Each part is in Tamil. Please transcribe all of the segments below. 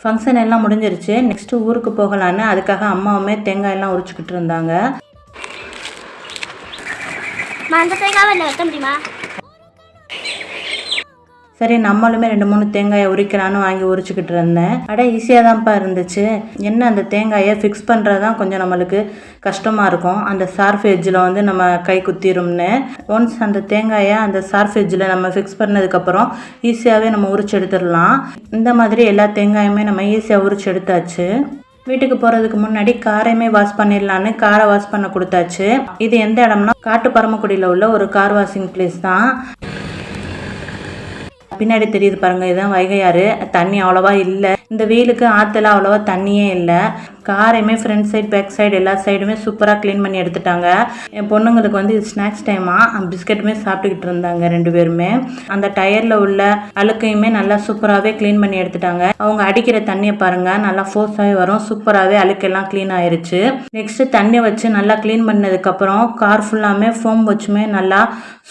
ஃபங்க்ஷன் எல்லாம் முடிஞ்சிருச்சு. நெக்ஸ்ட்டு ஊருக்கு போகலான்னு அதுக்காக அம்மாவுமே தேங்காய் எல்லாம் உரிச்சுக்கிட்டு இருந்தாங்க. சரி நம்மளுமே 2-3 தேங்காயை உரிக்கலான்னு வாங்கி உரிச்சுக்கிட்டு இருந்தேன். ஈஸியாக தான்ப்பா இருந்துச்சு. என்ன அந்த தேங்காயை ஃபிக்ஸ் பண்ணுறது தான் கொஞ்சம் நம்மளுக்கு கஷ்டமாக இருக்கும். அந்த ஷார்ப் எட்ஜில் வந்து நம்ம கை குத்திரும்னு. ஒன்ஸ் அந்த தேங்காயை அந்த ஷார்ப் எட்ஜில் நம்ம ஃபிக்ஸ் பண்ணதுக்கப்புறம் ஈஸியாகவே நம்ம உரிச்சு எடுத்துடலாம். இந்த மாதிரி எல்லா தேங்காயுமே நம்ம ஈஸியாக உரிச்சு எடுத்தாச்சு. வீட்டுக்கு போகிறதுக்கு முன்னாடி காரையுமே வாஷ் பண்ணிடலான்னு காரை வாஷ் பண்ண கொடுத்தாச்சு. இது எந்த இடம்னா காட்டு பரமக்குடியில் உள்ள ஒரு கார் வாஷிங் பிளேஸ் தான். பின்னாடி தெரியுது பாருங்க, இதுதான் வைகையாறு. தண்ணி அவ்வளோவா இல்லை. இந்த வெயிலுக்கு ஆற்றுல அவ்வளோவா தண்ணியே இல்லை. காரையுமே ஃப்ரண்ட் சைடு பேக் சைடு எல்லா சைடுமே சூப்பராக க்ளீன் பண்ணி எடுத்துட்டாங்க. என் பொண்ணுங்களுக்கு வந்து இது ஸ்நாக்ஸ் டைமாக பிஸ்கெட்டுமே சாப்பிட்டுக்கிட்டு இருந்தாங்க 2 பேருமே. அந்த டயரில் உள்ள அழுக்கையுமே நல்லா சூப்பராகவே க்ளீன் பண்ணி எடுத்துட்டாங்க. அவங்க அடிக்கிற தண்ணியை பாருங்கள், நல்லா ஃபோர்ஸாகவே வரும். சூப்பராகவே அழுக்கெல்லாம் க்ளீன் ஆயிருச்சு. நெக்ஸ்ட்டு தண்ணி வச்சு நல்லா க்ளீன் பண்ணதுக்கப்புறம் கார் ஃபுல்லாமே ஃபோம் வச்சுமே நல்லா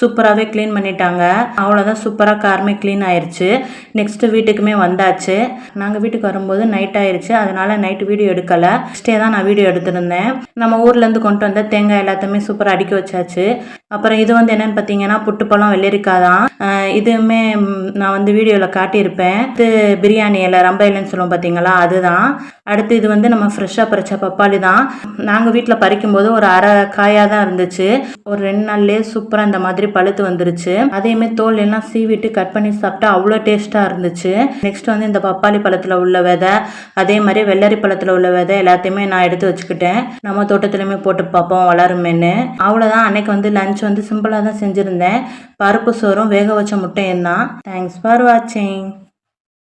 சூப்பராகவே க்ளீன் பண்ணிட்டாங்க. அவ்வளோதான், சூப்பராக காருமே க்ளீன் ஆயிடுச்சு. நெக்ஸ்ட்டு வீட்டுக்குமே வந்தாச்சு. நாங்கள் வீட்டுக்கு வரும்போது நைட் ஆயிடுச்சு. அதனால நைட்டு வீடியோ எடுக்கலை. நெக்ஸ்டே தான் நான் வீடியோ எடுத்திருந்தேன். நம்ம ஊர்லேருந்து கொண்டு வந்த தேங்காய் எல்லாத்தையுமே சூப்பராக அடுக்கி வச்சாச்சு. அப்புறம் இது வந்து என்னென்னு பார்த்தீங்கன்னா புட்டுப்பழம் வெள்ளரிக்காய் தான். இதுவுமே நான் வந்து வீடியோவில் காட்டியிருப்பேன். இது பிரியாணி இலை ரம்ப இலைன்னு சொல்லுவோம் பார்த்தீங்களா, அதுதான். அடுத்து இது வந்து நம்ம ஃப்ரெஷ்ஷாக பறித்த பப்பாளி தான். நாங்கள் வீட்டில் பறிக்கும்போது ஒரு அரை காயாக தான் இருந்துச்சு. ஒரு 2 நாள்லேயே சூப்பராக இந்த மாதிரி பழுத்து வந்துருச்சு. அதையுமே தோல் எல்லாம் சீவிட்டு கட் பண்ணி சாப்பிட்டா அவ்வளோ டேஸ்ட்டாக இருந்துச்சு. நெக்ஸ்ட் வந்து இந்த பப்பாளி பழத்தில் உள்ள விதை, அதே மாதிரி வெள்ளரி பழத்தில் உள்ள விதை எல்லாத்தையுமே நான் எடுத்து வச்சுக்கிட்டேன். நம்ம தோட்டத்துலையுமே போட்டு பார்ப்போம் வளருமேன்னு. அவ்வளோதான். அன்னைக்கு வந்து லஞ்ச் வந்து சிம்பிளாக தான் செஞ்சுருந்தேன். பருப்பு சோறும் வேக வச்ச முட்டையும் தான். தேங்க்ஸ் ஃபார் வாட்சிங்.